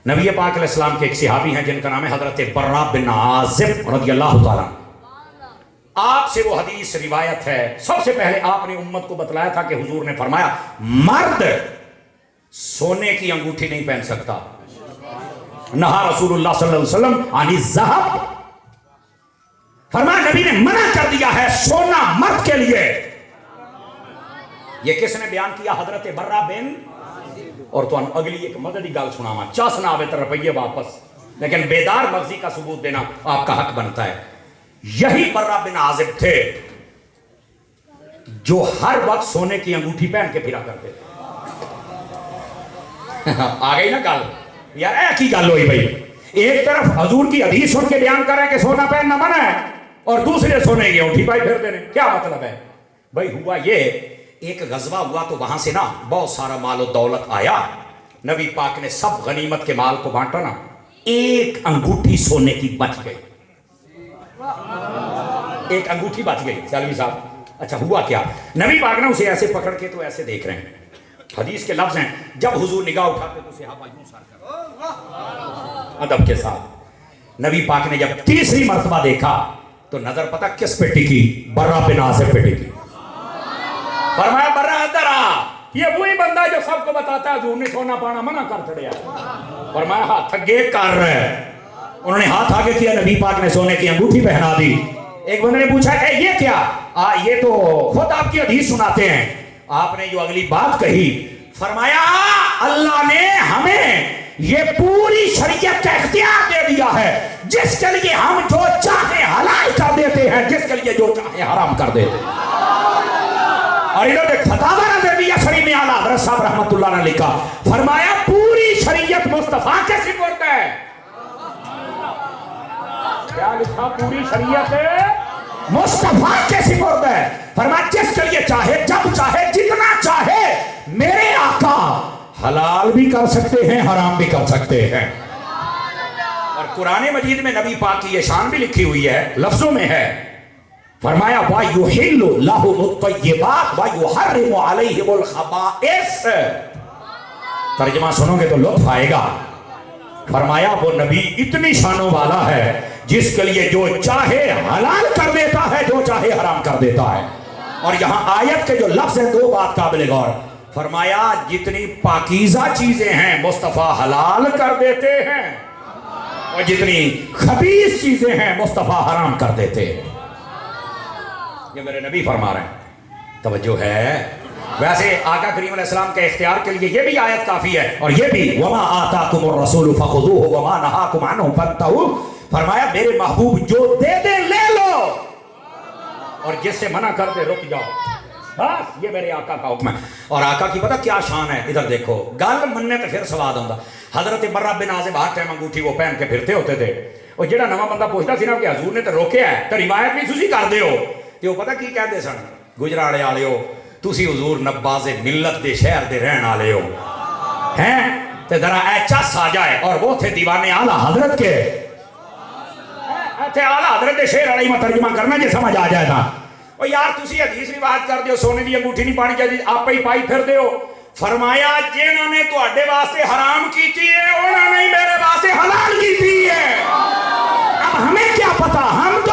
نبی پاک علیہ السلام کے ایک صحابی ہیں جن کا نام ہے حضرت برا بن عازب رضی اللہ تعالیٰ۔ آپ سے وہ حدیث روایت ہے، سب سے پہلے آپ نے امت کو بتلایا تھا کہ حضور نے فرمایا مرد سونے کی انگوٹھی نہیں پہن سکتا، نہا رسول اللہ صلی اللہ علیہ وسلم عن الذہب، فرمایا نبی نے منع کر دیا ہے سونا مرد کے لیے۔ یہ کس نے بیان کیا؟ حضرت برا بن۔ اور تو اگلی ایک مددی گال سناوا، چاس نہ آوے تو روپیے واپس، لیکن بیدار مغزی کا ثبوت دینا آپ کا حق بنتا ہے۔ یہی برا بن عازب تھے جو ہر وقت سونے کی انگوٹھی پہن کے پھرا کرتے تھے۔ آ گئی نا گل یار، ایک ہی گل ہوئی بھائی، ایک طرف حضور کی حدیث سن کے بیان کر رہے ہیں کہ سونا پہننا منع ہے، اور دوسرے سونے کی انگوٹھی پائی پھرتے ہیں۔ کیا مطلب ہے بھائی؟ ہوا یہ، ایک غزوہ ہوا تو وہاں سے نا بہت سارا مال و دولت آیا، نبی پاک نے سب غنیمت کے مال کو بانٹا نا، ایک انگوٹھی سونے کی بچ گئی، ایک انگوٹھی بچ گئی۔ سیالوی صاحب اچھا ہوا کیا؟ نبی پاک نے اسے ایسے پکڑ کے تو ایسے دیکھ رہے ہیں، حدیث کے لفظ ہیں جب حضور نگاہ اٹھاتے تو صحابہ یوں سار کر ادب کے ساتھ۔ نبی پاک نے جب تیسری مرتبہ دیکھا تو نظر پتہ کس پہ ٹکی؟ برا بن عازب پہ ٹکی۔ فرمایا برا ادھر آ، یہ وہی بندہ جو سب کو بتاتا ہے حضور نے سونا پانا منع کر چھڑیا۔ فرمایا ہاتھ اگے کر رہے، انہوں نے ہاتھ آگے کیا، نبی پاک نے سونے کی انگوٹھی پہنا دی۔ ایک بندے نے پوچھا کہ یہ کیا؟ یہ تو خود آپ کی حدیث سناتے ہیں۔ آپ نے جو اگلی بات کہی، فرمایا اللہ نے ہمیں یہ پوری شریعت کا اختیار دے دیا ہے، جس کے لیے ہم جو چاہے حلال کر دیتے ہیں، جس کے لیے جو چاہے حرام کر دیتے ہیں۔ اور انہوں نے فتاوی نظریہ شریف میں اعلیٰ حضرت صاحب رحمت اللہ نے لکھا، فرمایا پوری شریعت مصطفیٰ کے سپرد ہے۔ کیا لکھا؟ پوری شریعت مصطفیٰ کے سپرد ہے۔ فرمایا جس کے لیے چاہے، جب چاہے، جتنا چاہے، میرے آقا حلال بھی کر سکتے ہیں، حرام بھی کر سکتے ہیں۔ اور قرآن مجید میں نبی پاک کی یہ شان بھی لکھی ہوئی ہے، لفظوں میں ہے، فرمایا وَيُحِلُّ لَهُمُ الطَّيِّبَاتِ وَيُحَرِّمُ عَلَيْهِمُ الْخَبَائِثَ۔ ترجمہ سنو گے تو لطف آئے گا۔ فرمایا وہ نبی اتنی شانوں والا ہے جس کے لیے جو چاہے حلال کر دیتا ہے، جو چاہے حرام کر دیتا ہے۔ اور یہاں آیت کے جو لفظ ہیں دو بات قابل غور، فرمایا جتنی پاکیزہ چیزیں ہیں مصطفیٰ حلال کر دیتے ہیں، اور جتنی خبیث چیزیں ہیں مصطفیٰ حرام کر دیتے ہیں۔ یہ میرے نبی فرما رہے ہیں، توجہ ہے؟ ویسے آقا کریم علیہ السلام کے اختیار کے لیے یہ بھی آیت کافی ہے، اور یہ بھی وَمَا آتَاكُمُ الرَّسُولُ فَخُذُوهُ وَمَا نَهَاكُمْ عَنْهُ فَانْتَهُوا۔ فرمایا میرے محبوب جو دے دے لے لو، اور جس سے منع کر دے رک جاؤ، بس یہ میرے آقا کا حکم ہے۔ اور آقا کی پتہ کیا شان ہے؟ ادھر دیکھو، گل مننے تو پھر سواد ہوندہ۔ حضرت برا بن عازب ہاتھ ٹائم انگوٹھی وہ پہن کے پھرتے ہوتے تھے، اور جڑا نواں بندہ پوچھتا سی نا کہ حضور نے تو روکیا ہے، تو روایت بھی تسی کر دیو، تے وہ پتہ کی کہتے سن؟ گجراڑے والے ہو تسی، حضور نباز ملت دے شہر دے رہن والے ہو ہیں، تے ذرا اے چس آ جائے، اور وہ تھے دیوانے اعلیٰ حضرت کے، تھے اعلیٰ حضرت دے شہر والی میں ترجمہ کرنا جے سمجھ آ جائے تھا۔ اور یار تسی حدیث روایت کر دیو سونے دی انگوٹھی نہیں پانی چاہیے، آپ ہی پائی پھر دیو۔ فرمایا جنہوں نے تواڈے واسطے حرام کیتی ہے انہوں نے میرے واسطے حلال کیتی ہے۔ اب ہمیں کیا پتا، ہم تو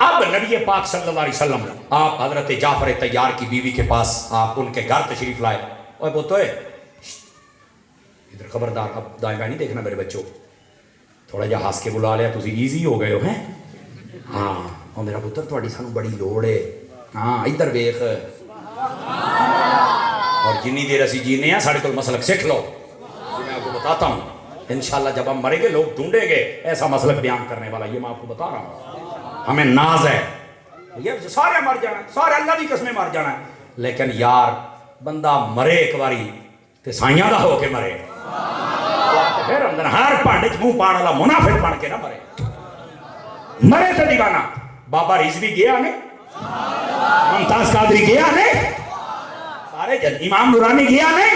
اب نبی پاک صلی اللہ علیہ وسلم آپ حضرت جعفر طیار کی بیوی کے پاس آپ ان کے گھر تشریف لائے. اوے پوتوئے ادھر خبردار, اب دائیں بائیں نہیں دیکھنا میرے بچوں, تھوڑا جہا ہنس کے بلا لیا تسی ایزی ہو گئے ہو ہیں. ہاں اور میرا پتر تھوڑی سانو بڑی لوڑ ہے. ہاں ادھر ویخ, اور جنی دیر اسی جینے ہیں ساڑھے کو مسلک سکھ لو. میں آپ کو بتاتا ہوں انشاءاللہ جب ہم مریں گے لوگ ڈھونڈیں گے ایسا مسلک بیان کرنے والا, یہ میں آپ کو بتا رہا ہوں. ہمیں ناز ہے یہ سارے مر جانا, سارے اللہ کی قسمیں مر جانا, لیکن یار بندہ مرے ایک باری تے سائیاں دا ہو کے مرے, پھر اندر ہر پانڈے منہ پان والا منافق بن کے نہ مرے. مرے تے دیوانہ. بابا رضوی گیا نے, ممتاز قادری گیا نے, سارے امام نورانی گیا نے,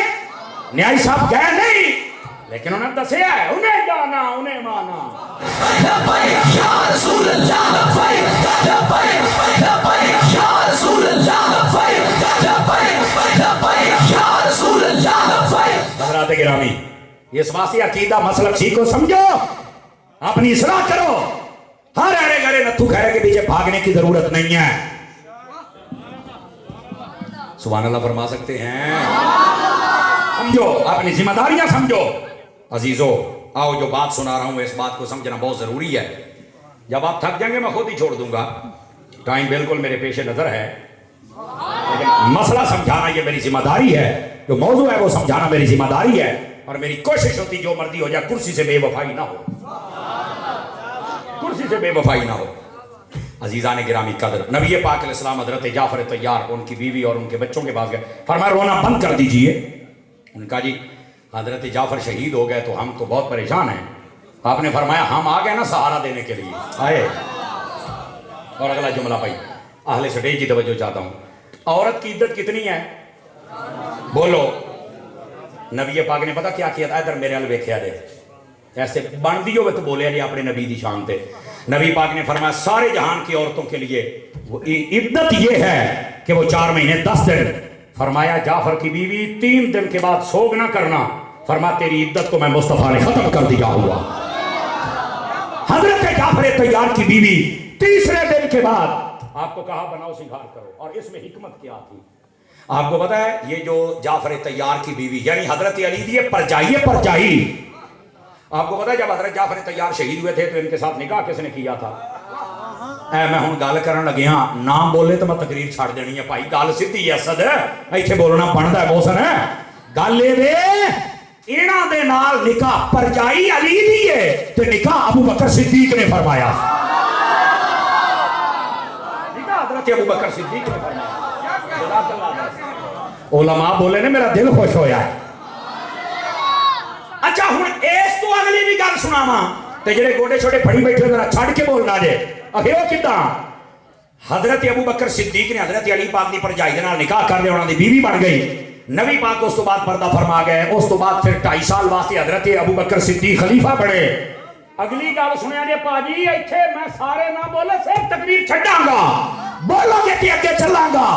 نیائی صاحب گئے نہیں, لیکن انہیں دسیا ہے انہیں جانا انہیں مانا. حضرات گرامی, اس واسطے عقیدہ مسلک سیکھو, سمجھو, اپنی اصلاح کرو. ہر ارے گرے نتھو خیرے کے پیچھے بھاگنے کی ضرورت نہیں ہے. سبحان اللہ فرما سکتے ہیں. سمجھو, اپنی ذمہ داریاں سمجھو. عزیزو آؤ, جو بات سنا رہا ہوں اس بات کو سمجھنا بہت ضروری ہے. جب آپ تھک جائیں گے میں خود ہی چھوڑ دوں گا, ٹائم بالکل میرے پیش نظر ہے, لیکن مسئلہ سمجھانا یہ میری ذمہ داری ہے. جو موضوع ہے وہ سمجھانا میری ذمہ داری ہے, اور میری کوشش ہوتی جو مرضی ہو جائے کرسی سے بے وفائی نہ ہو, کرسی سے بے وفائی نہ ہو. عزیزان گرامی قدر, نبی پاک علیہ السلام حضرت جعفر طیار ان کی بیوی اور ان کے بچوں کے پاس گئے. فرمایا رونا بند کر دیجئے. ان کا جی حضرت جعفر شہید ہو گئے تو ہم تو بہت پریشان ہیں. آپ نے فرمایا ہم آ گئے نا سہارا دینے کے لیے آئے. اور اگلا جملہ بھائی اہل سٹیج کی توجہ چاہتا ہوں, عورت کی عدت کتنی ہے بولو. نبی پاک نے پتا کیا کیا تھا, ادھر میرے حال ویکھیا دے, ایسے بن دی ہوئے تو بولے جی اپنے نبی دی شان تے. نبی پاک نے فرمایا سارے جہان کی عورتوں کے لیے عدت یہ ہے کہ وہ 4 مہینے 10 دن. فرمایا جعفر کی بیوی 3 دن کے بعد سوگ نہ کرنا, فرمایا تیری عدت کو میں مصطفیٰ نے ختم کر دیا ہوا. حضرت جعفر طیار کی بیوی تیسرے دن کے بعد آپ کو کہا بناؤ سنگھار کرو. اور اس میں حکمت کیا تھی آپ کو پتا ہے؟ یہ جو جعفر طیار کی بیوی یعنی حضرت علی دی پرجائی. آپ کو پتا ہے جب حضرت جعفر طیار شہید ہوئے تھے تو ان کے ساتھ نکاح کس نے کیا تھا؟ اے میں ہوں گل کرن لگے ہاں, نام بولے تو میں تقریر چھاڑ دینی ہے بھائی. گل سیدھی ہے صد ایتھے بولنا بندا ہے محسن ہے. گل اے وے انہاں دے نال نکاح پرجائی علی دی ہے تے نکاح ابو بکر صدیق نے فرمایا. نکاح حضرت ابو بکر صدیق نے فرمایا. علماء بولے نے میرا دل خوش ہویا ہے. اچھا ہوں اس تو اگلی بھی گل سناواں تے جڑے گوڑے چھوٹے پھڑی بیٹھے ذرا چھڑ کے بولنا جے. اکھے وہ کداں حضرت ابو بکر صدیق نے حضرت علی پاک دی پرجائی دے نال نکاح کر لیا, انہاں دی بیوی بن گئی. نبی پاک اس تو بعد پردہ فرما گئے. اس تو بعد پھر 2.5 سال واسطے حضرت ابو بکر صدیق خلیفہ بنے. اگلی گل سنیا جے پاجی, ایتھے میں سارے نہ بولے صرف تکبیر چھڈاں گا, بولو گے تے اگے چلاں گا.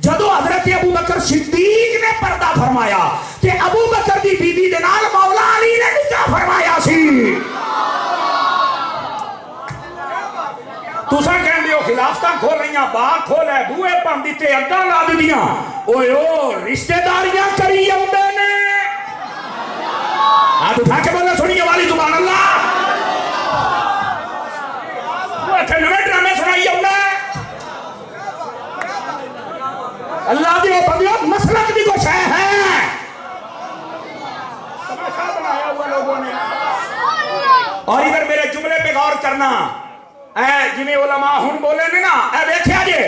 جدو حضرت ابو بکر صدیق نے پردہ فرمایا کہ ابو بکر دی بیوی دے نال مولا علی نے نکاح فرمایا سی. تساں کہندے ہو خلافتاں کھول رہیاں, باغ کھولے, بوئے پن دتے, اگاں لا دیاں. اوئے او رشتہ داریاں کری اوندے نے. ہاتھ اٹھا کے بولے سنیے والی سبحان اللہ. وہ ایتھے نویں ڈرامے سنائی اوندے. اللہ دی بندیوں مسلک بھی کچھ ہے تماشا بنایا ہوا لوگوں نے. اور ادھر میرے جملے پہ غور کرنا, اے جنہیں علماء ہن بولے نے نا, اے دیکھیا جے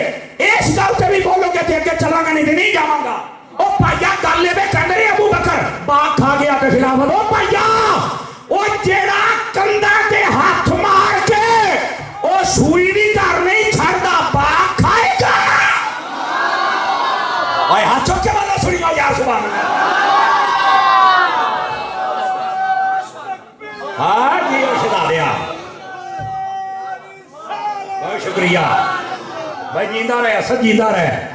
اس گل سے بھی بولو گے تے اگے چلاں گا نہیں تے نہیں جاواں گا. او بھائیا گل لے کہندے نے ابو بکر باغ کھا گیا تے خلافت. او بھائیا او جیڑا کندا تے ہاتھ مار کے او سوئی بھی گھر نہیں چھڑدا باغ کھائے گا. اوے ہاتھ چوک کے والا سنیو یار سبحان اللہ. ہاں جی شہزادیا بہت شکریہ بھائی, جیندہ رہے اسد جیندہ رہے.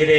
ਜਿਹੜੇ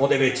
ਉਹਦੇ ਵਿੱਚ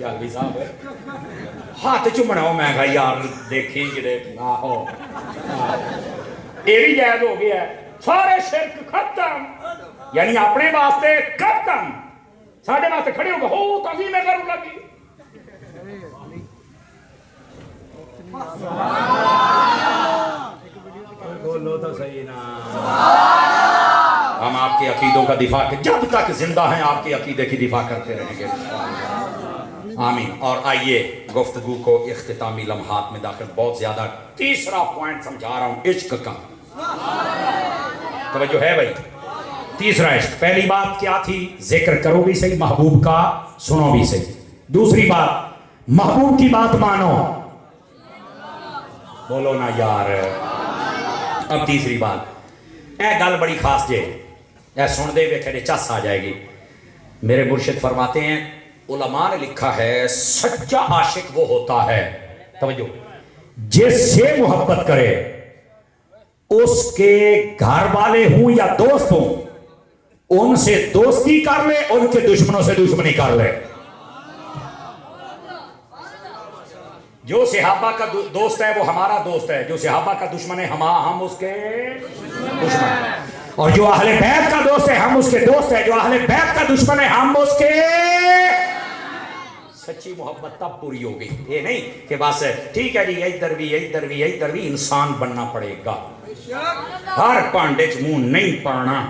یالوی صاحب ہاتھ چومنا میں کہا یار دیکھی جڑے نہ ہو یہ بھی جائز ہو گیا ہے سارے شرک ختم یعنی اپنے واسطے ختم ساڈے واسطے کھڑے ہو گئے ہو تعظیم کروں لگی بولو تو صحیح نا ہم آپ کے عقیدوں کا دفاع جب تک زندہ ہیں آپ کے عقیدے کی دفاع کرتے رہیں گے آمین اور آئیے گفتگو کو اختتامی لمحات میں داخل بہت زیادہ تیسرا پوائنٹ سمجھا رہا ہوں عشق کا توجہ ہے بھائی تیسرا عشق پہلی بات کیا تھی ذکر کرو بھی صحیح محبوب کا سنو بھی صحیح دوسری بات محبوب کی بات مانو بولو نا یار اب تیسری بات اے گل بڑی خاص جے اے سن دے ویکھے چس آ جائے گی میرے مرشد فرماتے ہیں علماء نے لکھا ہے سچا عاشق وہ ہوتا ہے توجہ جس سے محبت کرے اس کے گھر والے ہوں یا دوست ہوں ان سے دوستی کر لے ان کے دشمنوں سے دشمنی کر لے جو صحابہ کا دوست ہے وہ ہمارا دوست ہے جو صحابہ کا دشمن ہے ہم اس کے دشمن ہیں اور جو اہل بیت کا دوست ہے ہم اس کے دوست ہیں جو اہل بیت کا دشمن ہے ہم اس کے سچی محبت تب پوری ہوگی یہ نہیں کہ بس ٹھیک ہے جی ادھر بھی انسان بننا پڑے گا ہر پانڈے چ منہ نہیں پڑنا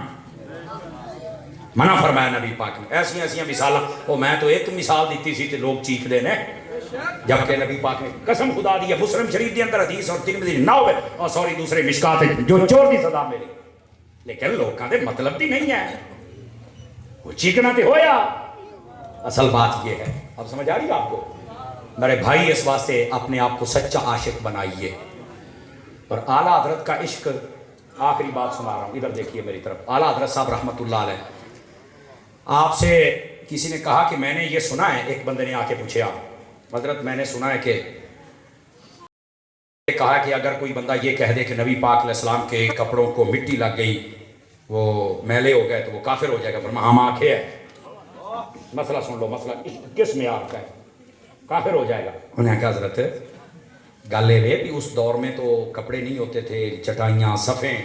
منع فرمایا نبی پاک نے ایسی مثالاں وہ میں تو ایک مثال دیتی سی تے لوگ چیخ دے نے جبکہ نبی پاک نے قسم خدا دی ہے مسلم شریف دی اندر حدیث اور ترمذی نہ ہوئے اور سوری دوسرے مشکات جو چور دی سزا ملی لیکن لوکاں دے مطلب بھی نہیں ہے وہ چیخنا تے ہویا اصل بات یہ ہے اب سمجھ آ رہی ہے آپ کو میرے بھائی اس واسطے اپنے آپ کو سچا عاشق بنائیے اور اعلیٰ حضرت کا عشق آخری بات سنا رہا ہوں ادھر دیکھیے میری طرف اعلیٰ حضرت صاحب رحمۃ اللہ علیہ آپ سے کسی نے کہا کہ میں نے یہ سنا ہے ایک بندے نے آ کے پوچھا حضرت میں نے سنا ہے کہ کہا کہ اگر کوئی بندہ یہ کہہ دے کہ نبی پاک علیہ السلام کے کپڑوں کو مٹی لگ گئی وہ میلے ہو گئے تو وہ کافر ہو جائے گا فرمایا ہم آنکھیں ہے مسئلہ سن لو مسئلہ کس میں آپ کا ہے کافر ہو جائے گا انہیں کہا حضرت گل یہ بھی اس دور میں تو کپڑے نہیں ہوتے تھے چٹائیاں صفیں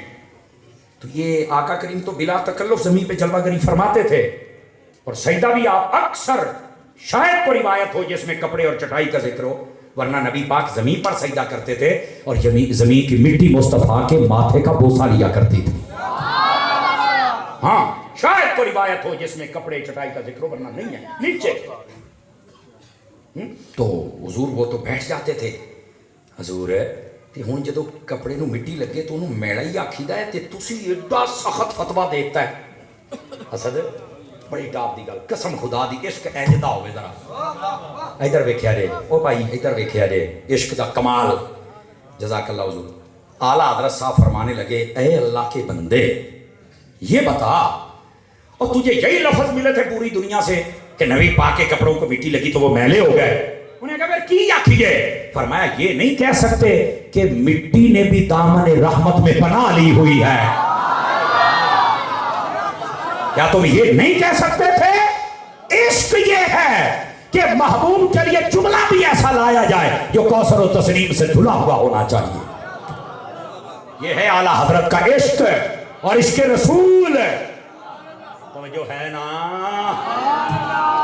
تو یہ آقا کریم تو بلا تکلف زمین پہ جلوہ گری فرماتے تھے اور سجدہ بھی آپ اکثر شاید کوئی روایت ہو جس میں کپڑے اور چٹائی کا ذکر ہو ورنہ نبی پاک زمین پر سجدہ کرتے تھے اور زمین کی مٹی مصطفیٰ کے ماتھے کا بوسہ لیا کرتی تھی ہاں شاید کوئی روایت ہو جس میں کپڑے چٹائی کا ذکر ہو ورنہ نہیں ہے نیچے تو حضور وہ تو بیٹھ جاتے تھے حضور تے ہن جدو کپڑے نو مٹی لگے تو انہوں میڑا ہی آکھیدا ہے تے تسی ایڈا سخت فتویٰ دیتا ہے حسد بڑی ٹاپ دی گل قسم خدا دی عشق انج دا ہوے ذرا ادھر ویکھیا جے او بھائی ادھر ویکھیا جے عشق دا کمال جزاک اللہ حضور اعلیٰ حضرت صاحب فرمانے لگے اے اللہ کے بندے یہ بتا اور تجھے یہی لفظ ملے تھے پوری دنیا سے کہ نبی پاک کے کپڑوں کو مٹی لگی تو وہ میلے ہو گئے انہیں کہا پھر کی آکھیے فرمایا یہ نہیں کہہ سکتے کہ مٹی نے بھی دامن رحمت میں پناہ لی ہوئی ہے کیا تم یہ نہیں کہہ سکتے تھے عشق یہ ہے کہ محبوب کے لیے جملہ بھی ایسا لایا جائے جو کوثر و تسنیم سے دھلا ہوا ہونا چاہیے یہ ہے اعلیٰ حضرت کا عشق اور عشق رسول جو ہے نا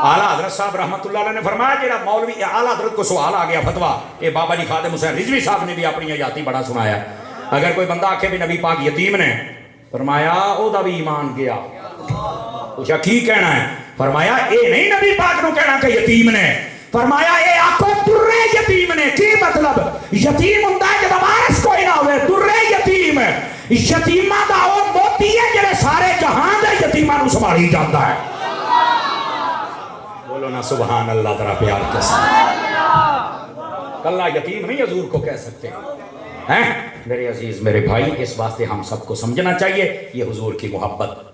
اعلیٰ حضرت صاحب رحمت اللہ علیہ نے فرمایا کہ مولوی اعلیٰ حضرت کو سوال آ گیا فتویٰ کہ بابا جی خادم حسین رضوی صاحب نے بھی اپنی حیاتی بڑا سنایا اگر کوئی بندہ آکھے بھی نبی پاک یتیم نے فرمایا او دا بھی ایمان گیا پوچھا کی کہنا ہے فرمایا اے نہیں نبی پاک نو کہنا کہ یتیم نے فرمایا اے آکو درے یتیم نے کی مطلب یتیم ہوندا ہے جب وارث کوئی نہ ہوئے درے یتیم یتیمہ دا او موتی ہے جڑے سارے جہان دے یتیمہ نو سنبھالی جاندا ہے بولو نا سبحان اللہ ذرا پیار کے ساتھ کلا یتیم نہیں حضور کو کہہ سکتے ہیں میرے عزیز میرے بھائی اس واسطے ہم سب کو سمجھنا چاہیے یہ حضور کی محبت